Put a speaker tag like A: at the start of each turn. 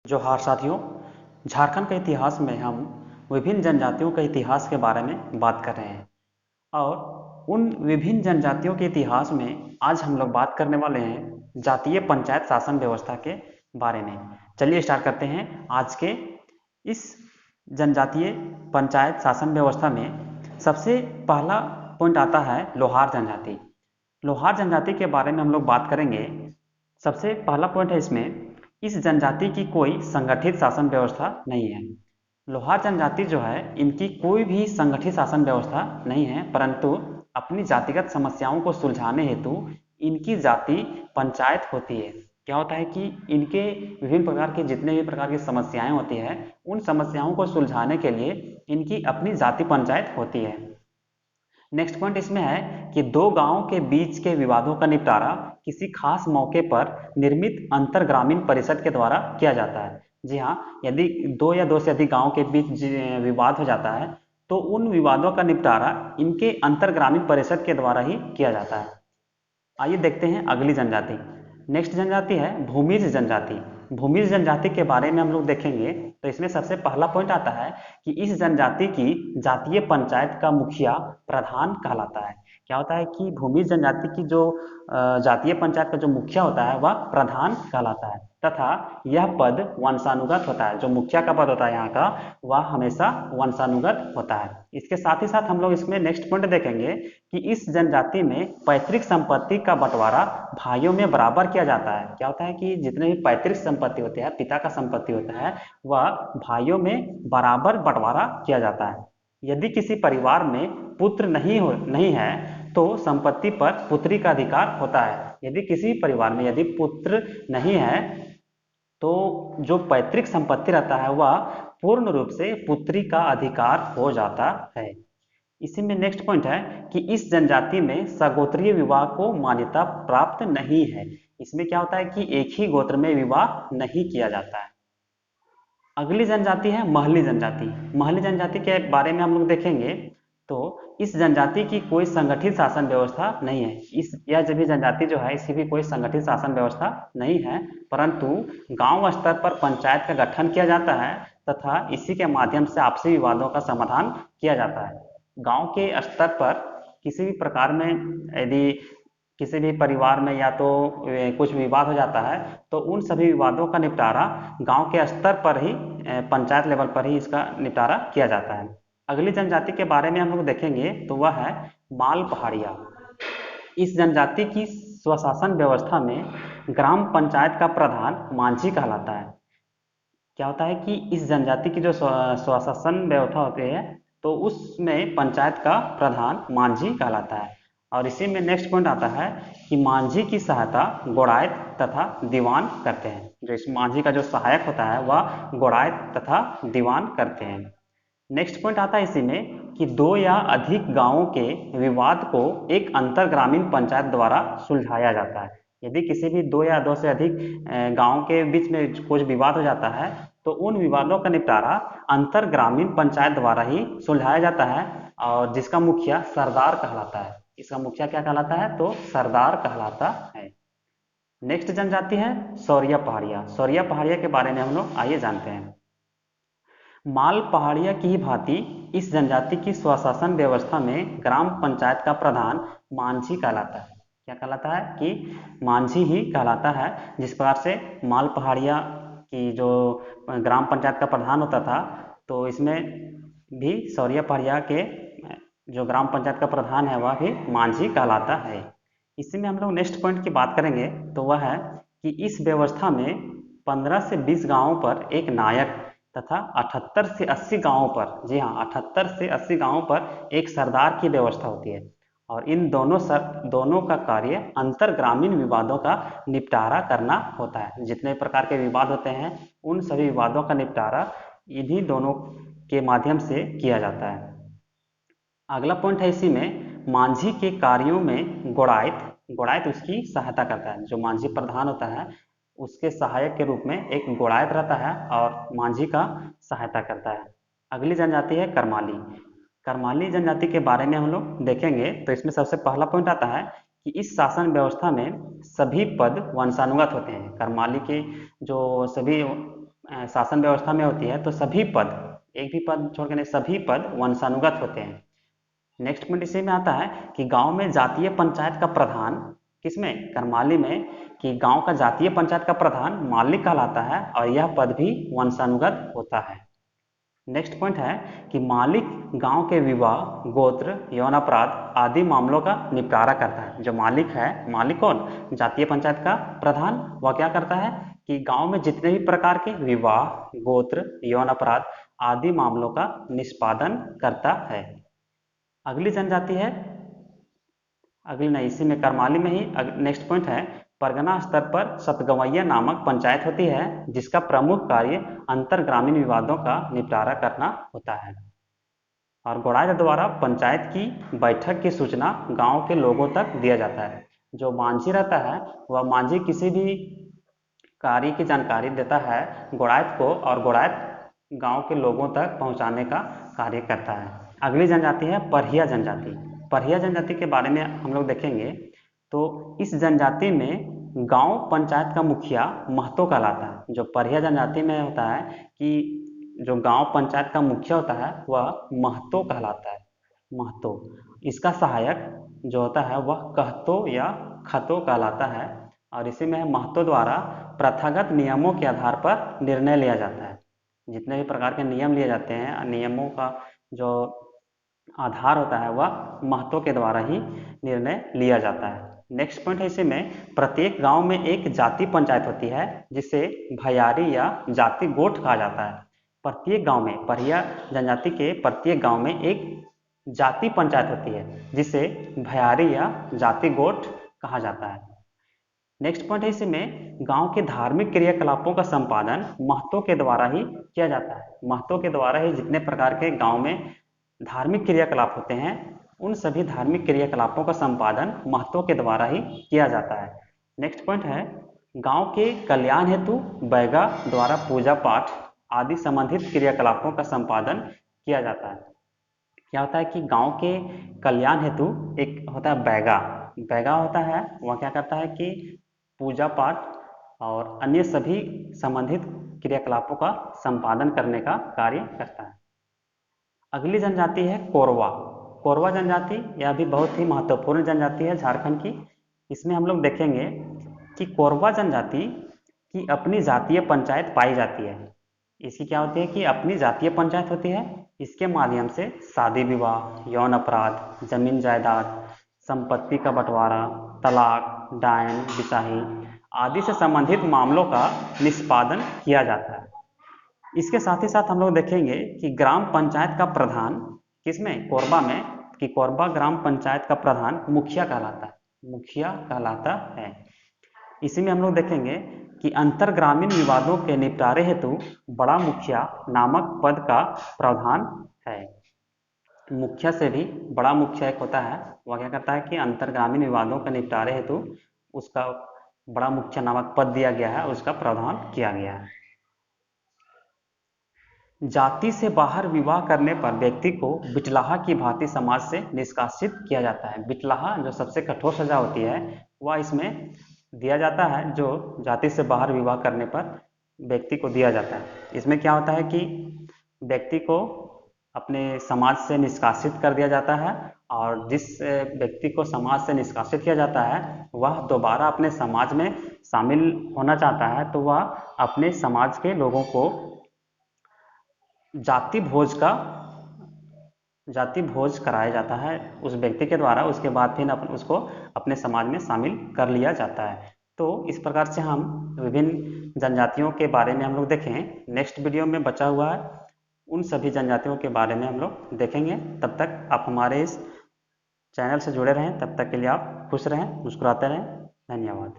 A: जोहार साथियों। झारखंड के इतिहास में हम विभिन्न जनजातियों के इतिहास के बारे में बात कर रहे हैं और उन विभिन्न जनजातियों के इतिहास में आज हम लोग बात करने वाले हैं जातीय पंचायत शासन व्यवस्था के बारे में। चलिए स्टार्ट करते हैं। आज के इस जनजातीय पंचायत शासन व्यवस्था में सबसे पहला पॉइंट आता है लोहार जनजाति। लोहार जनजाति के बारे में हम लोग बात करेंगे। सबसे पहला पॉइंट है इसमें, इस जनजाति की कोई संगठित शासन व्यवस्था नहीं है। लोहार जनजाति जो है इनकी कोई भी संगठित शासन व्यवस्था नहीं है, परंतु अपनी जातिगत समस्याओं को सुलझाने हेतु इनकी जाति पंचायत होती है। क्या होता है कि इनके विभिन्न प्रकार के जितने भी प्रकार की समस्याएं होती है उन समस्याओं को सुलझाने के लिए इनकी अपनी जाति पंचायत होती है। नेक्स्ट पॉइंट इसमें है कि दो गांवों के बीच के विवादों का निपटारा किसी खास मौके पर निर्मित अंतर ग्रामीण परिषद के द्वारा किया जाता है। जी हाँ, यदि दो या दो से अधिक गांवों के बीच विवाद हो जाता है तो उन विवादों का निपटारा इनके अंतर ग्रामीण परिषद के द्वारा ही किया जाता है। आइए देखते हैं अगली जनजाति। नेक्स्ट जनजाति है भूमिज जनजाति। भूमिज जनजाति के बारे में हम लोग देखेंगे तो इसमें सबसे पहला पॉइंट आता है कि इस जनजाति की जातीय पंचायत का मुखिया प्रधान कहलाता है। क्या होता है कि भूमिज जनजाति की जो जातीय पंचायत का जो मुखिया होता है वह प्रधान कहलाता है तथा यह पद वंशानुगत होता है। जो मुखिया का पद होता है यहाँ का वह हमेशा वंशानुगत होता है। इसके साथ ही साथ हम लोग इसमें नेक्स्ट पॉइंट देखेंगे कि इस जनजाति में पैतृक संपत्ति का बंटवारा भाइयों में बराबर किया जाता है। क्या होता है कि जितने भी पैतृक संपत्ति होते हैं, पिता का संपत्ति होता है, वह भाइयों में बराबर बंटवारा किया जाता है। यदि किसी परिवार में पुत्र नहीं है तो संपत्ति पर पुत्री का अधिकार होता है। यदि किसी परिवार में यदि पुत्र नहीं है तो जो पैतृक संपत्ति रहता है वह पूर्ण रूप से पुत्री का अधिकार हो जाता है। इसी में नेक्स्ट पॉइंट है कि इस जनजाति में सगोत्रीय विवाह को मान्यता प्राप्त नहीं है। इसमें क्या होता है कि एक ही गोत्र में विवाह नहीं किया जाता है। अगली जनजाति है महली जनजाति। महली जनजाति के बारे में हम लोग देखेंगे तो इस जनजाति की कोई संगठित शासन व्यवस्था नहीं है। यह जो भी जनजाति जो है इसकी भी कोई संगठित शासन व्यवस्था नहीं है, परंतु गांव स्तर पर पंचायत का गठन किया जाता है तथा इसी के माध्यम से आपसी विवादों का समाधान किया जाता है। गांव के स्तर पर किसी भी प्रकार में यदि किसी भी परिवार में या तो कुछ विवाद हो जाता है तो उन सभी विवादों का निपटारा गांव के स्तर पर ही पंचायत लेवल पर ही इसका निपटारा किया जाता है। अगली जनजाति के बारे में हम लोग देखेंगे तो वह है माल पहाड़िया। इस जनजाति की स्वशासन व्यवस्था में ग्राम पंचायत का प्रधान मांझी कहलाता है। क्या होता है कि इस जनजाति की जो स्वशासन व्यवस्था होती है तो उसमें पंचायत का प्रधान मांझी कहलाता है। और इसी में नेक्स्ट पॉइंट आता है कि मांझी की सहायता गोड़ायत तथा दीवान करते हैं। जो इस मांझी का जो सहायक होता है वह गोड़ायत तथा दीवान करते हैं। नेक्स्ट पॉइंट आता है इसी में कि दो या अधिक गांवों के विवाद को एक अंतर ग्रामीण पंचायत द्वारा सुलझाया जाता है। यदि किसी भी दो या दो से अधिक गांवों के बीच में कुछ विवाद हो जाता है तो उन विवादों का निपटारा अंतर ग्रामीण पंचायत द्वारा ही सुलझाया जाता है और जिसका मुखिया सरदार कहलाता है। इसका मुखिया क्या कहलाता है तो सरदार कहलाता है। नेक्स्ट जनजाति है सौरिया पहाड़िया। सौरिया पहाड़िया के बारे में हम लोग आइए जानते हैं। माल पहाड़िया की ही भांति इस जनजाति की स्वशासन व्यवस्था में ग्राम पंचायत का प्रधान मांझी कहलाता है। क्या कहलाता है कि मांझी ही कहलाता है। जिस प्रकार से माल पहाड़िया की जो ग्राम पंचायत का प्रधान होता था तो इसमें भी सौरिया पहाड़िया के जो ग्राम पंचायत का प्रधान है वह भी मांझी कहलाता है। इसी में हम लोग नेक्स्ट पॉइंट की बात करेंगे तो वह है कि इस व्यवस्था में 15 से 20 गांवों पर एक नायक तथा 78 से 80 गांवों पर, जी हाँ 78 से 80 गांवों पर एक सरदार की व्यवस्था होती है। और इन दोनों का कार्य अंतर ग्रामीण विवादों का निपटारा करना होता है। जितने प्रकार के विवाद होते हैं उन सभी विवादों का निपटारा इन्हीं दोनों के माध्यम से किया जाता है। अगला पॉइंट है इसी में मांझी के कार्यों में गोड़ायत उसकी सहायता करता है। जो मांझी प्रधान होता है उसके सहायक के रूप में एक गोड़ायत रहता है और मांझी का सहायता करता है। अगली जनजाति है करमाली। करमाली जनजाति के बारे में हम लोग देखेंगे तो इसमें सबसे पहला पॉइंट आता है कि इस शासन व्यवस्था में सभी पद वंशानुगत होते हैं। करमाली के जो सभी शासन व्यवस्था में होती है तो सभी पद, एक भी पद छोड़ के नहीं, सभी पद वंशानुगत होते हैं। नेक्स्ट पॉइंट इसी में आता है कि गांव में जातीय पंचायत का प्रधान, किसमें, करमाली में, कि गांव का जातीय पंचायत का प्रधान मालिक कहलाता है और यह पद भी वंशानुगत होता है। नेक्स्ट पॉइंट है कि मालिक गांव के विवाह, गोत्र, यौन अपराध आदि मामलों का निपटारा करता है। जो मालिक है, मालिक कौन, जातीय पंचायत का प्रधान, वह क्या करता है कि गांव में जितने भी प्रकार के विवाह, गोत्र, यौन अपराध आदि मामलों का निष्पादन करता है। अगली जनजाति है, अगली नहीं, इसी में करमाली में ही नेक्स्ट पॉइंट है, परगना स्तर पर सतगवैया नामक पंचायत होती है जिसका प्रमुख कार्य अंतर ग्रामीण विवादों का निपटारा करना होता है। और गौड़ाई द्वारा पंचायत की बैठक की सूचना गांव के लोगों तक दिया जाता है। जो मांझी रहता है वह मांझी किसी भी कार्य की जानकारी देता है गौड़ायत को और गौड़ायत गांव के लोगों तक पहुंचाने का कार्य करता है। अगली जनजाति है परिया जनजाति। परिया जनजाति के बारे में हम लोग देखेंगे तो इस जनजाति में गांव पंचायत का मुखिया महतो कहलाता है। जो परिया जनजाति में होता है कि जो गांव पंचायत का मुखिया होता है वह महतो कहलाता है, महतो। इसका सहायक जो होता है वह कहतो या खतो कहलाता है और इसी में महतो द्वारा प्रथागत नियमों के आधार पर निर्णय लिया जाता है। जितने भी प्रकार के नियम लिए जाते हैं, नियमों का जो आधार होता है वह महतो के द्वारा ही निर्णय लिया जाता है। नेक्स्ट पॉइंट है, इसी में प्रत्येक गांव में एक जाति पंचायत होती है जिसे भयारी या जाति गोठ कहा जाता है। प्रत्येक गांव में, परिया जनजाति के प्रत्येक गांव में एक जाति पंचायत होती है जिसे भयारी या जाति गोठ कहा जाता है। नेक्स्ट पॉइंट है, इसी में गांव के धार्मिक क्रियाकलापों का संपादन महतो के द्वारा ही किया जाता है। महतो के द्वारा ही जितने प्रकार के गांव में धार्मिक क्रियाकलाप होते हैं उन सभी धार्मिक क्रियाकलापों का संपादन महतो के द्वारा ही किया जाता है। नेक्स्ट पॉइंट है, गांव के कल्याण हेतु बैगा द्वारा पूजा पाठ आदि संबंधित क्रियाकलापों का संपादन किया जाता है। क्या होता है कि गांव के कल्याण हेतु एक होता है बैगा, बैगा होता है, वह क्या करता है कि पूजा पाठ और अन्य सभी संबंधित क्रियाकलापों का संपादन करने का कार्य करता है। अगली जनजाति है कोरवा। कोरवा जनजाति यह भी बहुत ही महत्वपूर्ण जनजाति है झारखंड की। इसमें हम लोग देखेंगे कि कोरवा जनजाति की अपनी जातीय पंचायत पाई जाती है। इसकी क्या होती है कि अपनी जातीय पंचायत होती है, इसके माध्यम से शादी विवाह, यौन अपराध, जमीन जायदाद, संपत्ति का बंटवारा, तलाक, डायन, बिसाही आदि से संबंधित मामलों का निष्पादन किया जाता है। इसके साथ ही साथ हम लोग देखेंगे कि ग्राम पंचायत का प्रधान, किसमें, कोरबा में, कि कोरबा ग्राम पंचायत का प्रधान मुखिया कहलाता है, मुखिया कहलाता है। इसी में हम लोग देखेंगे कि अंतर ग्रामीण विवादों के निपटारे हेतु बड़ा मुखिया नामक पद का प्रावधान है। मुखिया से भी बड़ा मुखिया एक होता है, वह क्या करता है कि अंतर ग्रामीण विवादों के निपटारे हेतु उसका बड़ा मुखिया नामक पद दिया गया है, उसका प्रावधान किया गया है। जाति से बाहर विवाह करने पर व्यक्ति को बिटलाहा की भांति समाज से निष्कासित किया जाता है। बिटलाहा जो सबसे कठोर सजा होती है वह इसमें दिया जाता है, जो जाति से बाहर विवाह करने पर व्यक्ति को दिया जाता है। इसमें क्या होता है कि व्यक्ति को अपने समाज से निष्कासित कर दिया जाता है और जिस व्यक्ति को समाज से निष्कासित किया जाता है वह दोबारा अपने समाज में शामिल होना चाहता है तो वह अपने समाज के लोगों को जाति भोज कराया जाता है उस व्यक्ति के द्वारा। उसके बाद फिर उसको अपने समाज में शामिल कर लिया जाता है। तो इस प्रकार से हम विभिन्न जनजातियों के बारे में हम लोग देखें। नेक्स्ट वीडियो में बचा हुआ है उन सभी जनजातियों के बारे में हम लोग देखेंगे। तब तक आप हमारे इस चैनल से जुड़े रहें, तब तक के लिए आप खुश रहें, मुस्कुराते रहें। धन्यवाद।